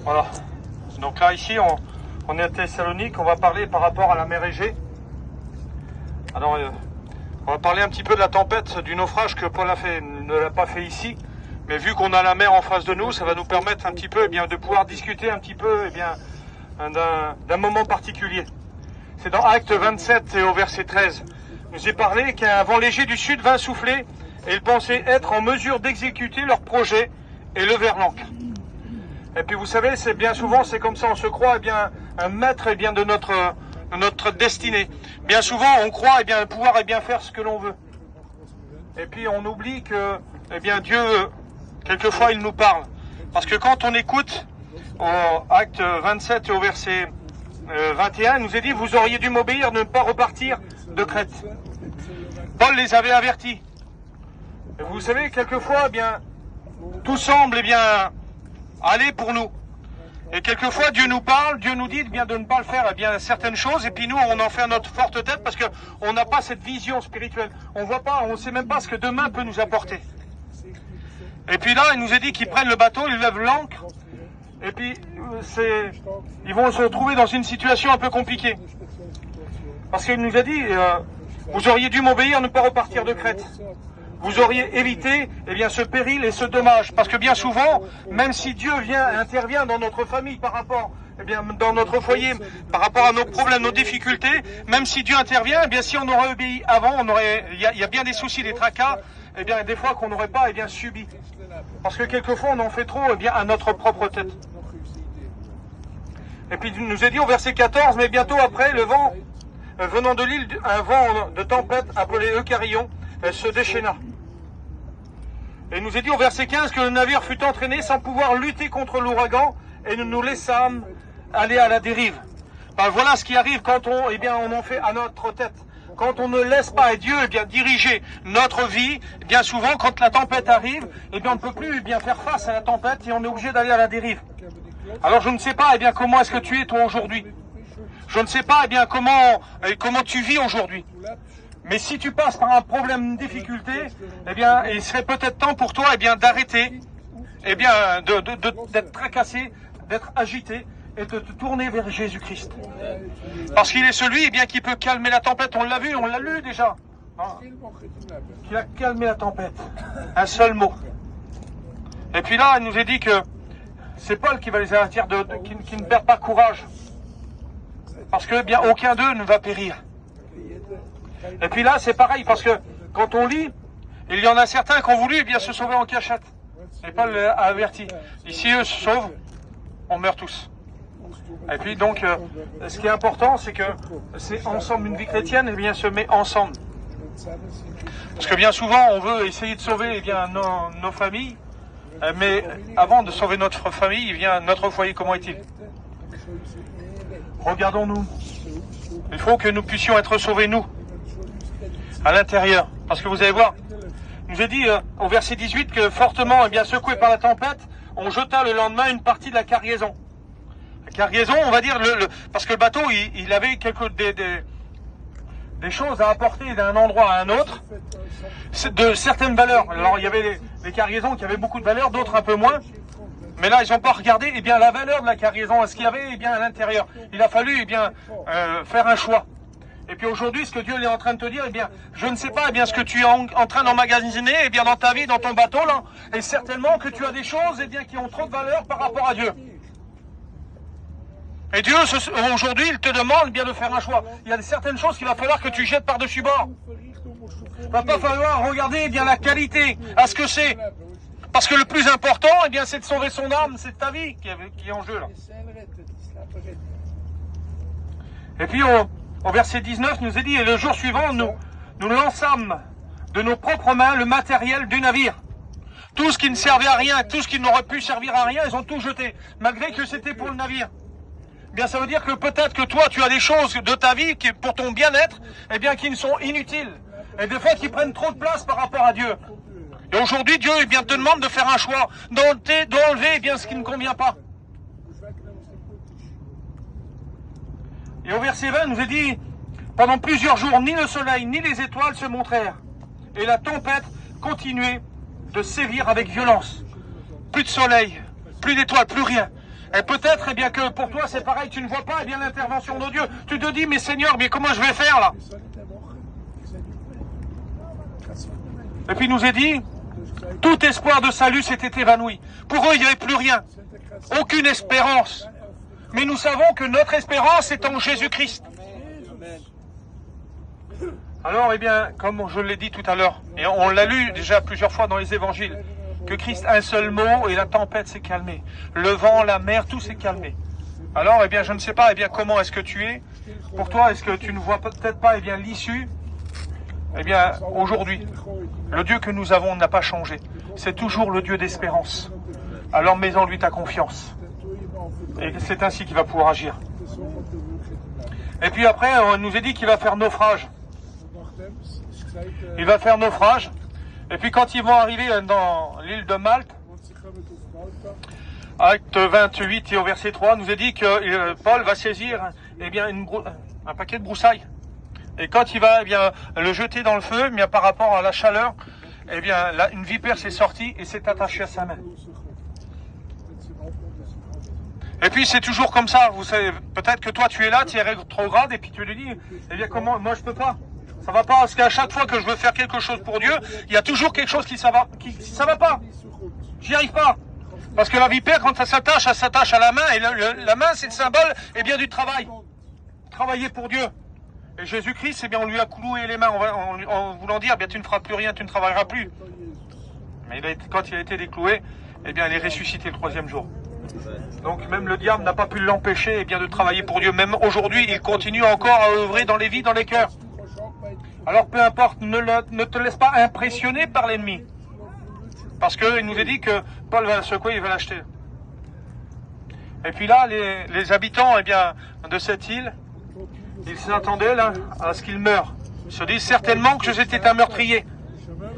Voilà. Donc là, ici, on est à Thessalonique. On va parler par rapport à la mer Égée. Alors, on va parler un petit peu de la tempête, du naufrage que Paul ne l'a pas fait ici. Mais vu qu'on a la mer en face de nous, ça va nous permettre un petit peu de pouvoir discuter un petit peu d'un moment particulier. C'est dans Actes 27 et au verset 13. Il nous est parlé qu'un vent léger du sud vint souffler et ils pensaient être en mesure d'exécuter leur projet et lever l'ancre. Et puis vous savez, c'est bien souvent, c'est comme ça, on se croit un maître de notre destinée. Bien souvent, on croit pouvoir faire ce que l'on veut. Et puis on oublie que Dieu, quelquefois, il nous parle. Parce que quand on écoute au Acte 27 et au verset 21, il nous est dit, vous auriez dû m'obéir de ne pas repartir de Crète. Paul les avait avertis. Et vous savez, quelquefois, tout semble aller pour nous. Et quelquefois, Dieu nous parle, Dieu nous dit de ne pas le faire certaines choses, et puis nous, on en fait notre forte tête parce qu'on n'a pas cette vision spirituelle. On voit pas, on sait même pas ce que demain peut nous apporter. Et puis là, il nous est dit qu'ils prennent le bateau, ils lèvent l'ancre, et puis ils vont se retrouver dans une situation un peu compliquée. Parce qu'il nous a dit, vous auriez dû m'obéir, ne pas repartir de Crète. Vous auriez évité ce péril et ce dommage. Parce que bien souvent, même si Dieu intervient dans notre famille par rapport, dans notre foyer, par rapport à nos problèmes, nos difficultés, même si Dieu intervient, si on aurait obéi avant, il y a bien des soucis, des tracas, des fois qu'on n'aurait pas subi. Parce que quelquefois on en fait trop à notre propre tête. Et puis il nous est dit au verset 14, mais bientôt après, le vent venant de l'île, un vent de tempête appelé Eucaryon, se déchaîna. Et il nous est dit au verset 15 que le navire fut entraîné sans pouvoir lutter contre l'ouragan et nous nous laissâmes aller à la dérive. Voilà ce qui arrive quand on en fait à notre tête. Quand on ne laisse pas Dieu diriger notre vie, bien souvent quand la tempête arrive, on ne peut plus faire face à la tempête et on est obligé d'aller à la dérive. Alors je ne sais pas comment est-ce que tu es toi aujourd'hui. Je ne sais pas comment tu vis aujourd'hui. Mais si tu passes par un problème, une difficulté, il serait peut-être temps pour toi d'arrêter, d'être tracassé, d'être agité et de te tourner vers Jésus-Christ. Parce qu'il est celui qui peut calmer la tempête. On l'a vu, on l'a lu déjà. Qui a calmé la tempête. Un seul mot. Et puis là, il nous est dit que c'est Paul qui va les avertir qui ne perd pas courage. Parce que aucun d'eux ne va périr. Et puis là, c'est pareil, parce que quand on lit, il y en a certains qui ont voulu se sauver en cachette. Et Paul a averti. Ici, eux se sauvent, on meurt tous. Et puis donc, ce qui est important, c'est que c'est ensemble, une vie chrétienne, se met ensemble. Parce que bien souvent, on veut essayer de sauver nos familles, mais avant de sauver notre famille, notre foyer, comment est-il? Regardons-nous. Il faut que nous puissions être sauvés, nous, à l'intérieur. Parce que vous allez voir, il nous est dit au verset 18 que fortement secoué par la tempête, on jeta le lendemain une partie de la cargaison. La cargaison, on va dire, parce que le bateau, il avait des choses à apporter d'un endroit à un autre, de certaines valeurs. Alors il y avait des cargaisons qui avaient beaucoup de valeur, d'autres un peu moins. Mais là, ils n'ont pas regardé la valeur de la cargaison, ce qu'il y avait à l'intérieur. Il a fallu faire un choix. Et puis aujourd'hui, ce que Dieu est en train de te dire, je ne sais pas ce que tu es en train d'emmagasiner dans ta vie, dans ton bateau là, et certainement que tu as des choses qui ont trop de valeur par rapport à Dieu. Et Dieu aujourd'hui, il te demande de faire un choix. Il y a certaines choses qu'il va falloir que tu jettes par-dessus bord. Il va pas falloir regarder la qualité, à ce que c'est. Parce que le plus important, c'est de sauver son âme, c'est ta vie qui est en jeu là. Et puis au verset 19, il nous est dit, et le jour suivant, nous lançâmes de nos propres mains le matériel du navire. Tout ce qui ne servait à rien, tout ce qui n'aurait pu servir à rien, ils ont tout jeté, malgré que c'était pour le navire. Ça veut dire que peut-être que toi, tu as des choses de ta vie qui, pour ton bien-être, qui ne sont inutiles. Et des fois, qui prennent trop de place par rapport à Dieu. Et aujourd'hui, Dieu te demande de faire un choix, d'enlever ce qui ne convient pas. Et au verset 20, il nous est dit, pendant plusieurs jours, ni le soleil, ni les étoiles se montrèrent. Et la tempête continuait de sévir avec violence. Plus de soleil, plus d'étoiles, plus rien. Et peut-être, eh bien, que pour toi, c'est pareil, tu ne vois pas, eh bien, l'intervention de Dieu. Tu te dis, mais Seigneur, mais comment je vais faire, là? Et puis, il nous est dit, tout espoir de salut s'était évanoui. Pour eux, il n'y avait plus rien. Aucune espérance. Mais nous savons que notre espérance est en Jésus-Christ. Alors, eh bien, comme je l'ai dit tout à l'heure, et on l'a lu déjà plusieurs fois dans les évangiles, que Christ, un seul mot, et la tempête s'est calmée. Le vent, la mer, tout s'est calmé. Alors, eh bien, je ne sais pas, eh bien, comment est-ce que tu es. Pour toi, est-ce que tu ne vois peut-être pas, eh bien, l'issue? Eh bien, aujourd'hui, le Dieu que nous avons n'a pas changé. C'est toujours le Dieu d'espérance. Alors, mets en lui ta confiance. Et c'est ainsi qu'il va pouvoir agir. Et puis après, on nous a dit qu'il va faire naufrage. Il va faire naufrage. Et puis quand ils vont arriver dans l'île de Malte, acte 28 et au verset 3, nous a dit que Paul va saisir eh bien, un paquet de broussailles. Et quand il va eh bien, le jeter dans le feu, eh bien, par rapport à la chaleur, eh bien, là, une vipère s'est sortie et s'est attachée à sa main. Et puis c'est toujours comme ça, vous savez, peut-être que toi tu es là, tu es rétrograde, et puis tu lui dis, eh bien comment, moi je peux pas. Ça va pas, parce qu'à chaque fois que je veux faire quelque chose pour Dieu, il y a toujours quelque chose ça va pas. J'y arrive pas. Parce que la vipère, quand elle s'attache à la main, et la main c'est le symbole eh bien, du travail. Travailler pour Dieu. Et Jésus-Christ, eh bien, on lui a cloué les mains en voulant dire, eh bien, tu ne feras plus rien, tu ne travailleras plus. Mais quand il a été décloué, eh bien, il est ressuscité le 3e jour. Donc même le diable n'a pas pu l'empêcher eh bien, de travailler pour Dieu. Même aujourd'hui, il continue encore à œuvrer dans les vies, dans les cœurs. Alors peu importe, ne te laisse pas impressionner par l'ennemi. Parce qu'il nous a dit que Paul va secouer, il va l'acheter. Et puis là, les habitants eh bien, de cette île, ils s'attendaient là à ce qu'il meure. Ils se disent certainement que j'étais un meurtrier.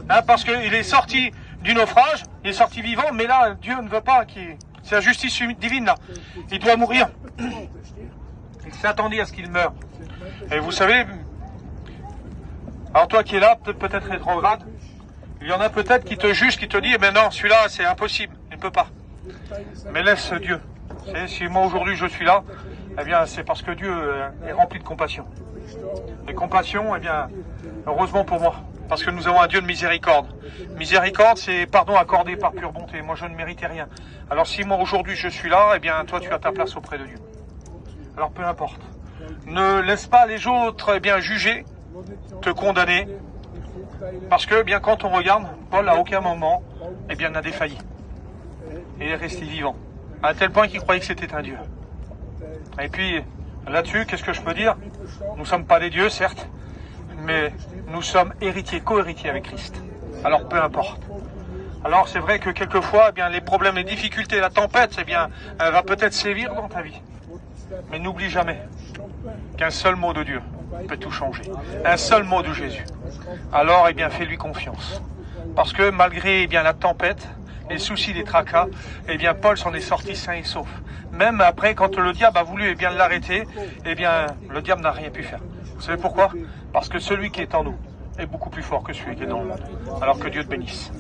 Hein, parce qu'il est sorti du naufrage, il est sorti vivant, mais là, Dieu ne veut pas qu'il... C'est la justice divine là. Il doit mourir. Il s'attendait à ce qu'il meure. Et vous savez, alors toi qui es là, peut-être rétrograde, il y en a peut-être qui te jugent, qui te disent, mais non, celui-là c'est impossible, il ne peut pas. Mais laisse Dieu. Si moi aujourd'hui je suis là, eh bien c'est parce que Dieu est rempli de compassion. Et compassion, eh bien, heureusement pour moi. Parce que nous avons un Dieu de miséricorde. Miséricorde, c'est pardon accordé par pure bonté. Moi, je ne méritais rien. Alors, si moi, aujourd'hui, je suis là, eh bien, toi, tu as ta place auprès de Dieu. Alors, peu importe. Ne laisse pas les autres, eh bien, juger, te condamner. Parce que, eh bien, quand on regarde, Paul, à aucun moment, eh bien, n'a défailli. Et il est resté vivant. À tel point qu'il croyait que c'était un Dieu. Et puis, là-dessus, qu'est-ce que je peux dire? Nous ne sommes pas des dieux, certes. Mais nous sommes héritiers, co-héritiers avec Christ. Alors peu importe. Alors c'est vrai que quelquefois, eh bien, les problèmes, les difficultés, la tempête, eh bien, elle va peut-être sévir dans ta vie. Mais n'oublie jamais qu'un seul mot de Dieu peut tout changer. Un seul mot de Jésus. Alors, eh bien, fais-lui confiance. Parce que malgré eh bien, la tempête, les soucis, les tracas, eh bien, Paul s'en est sorti sain et sauf. Même après, quand le diable a voulu eh bien, l'arrêter, eh bien, le diable n'a rien pu faire. Vous savez pourquoi? Parce que celui qui est en nous est beaucoup plus fort que celui qui est dans le monde. Alors que Dieu te bénisse.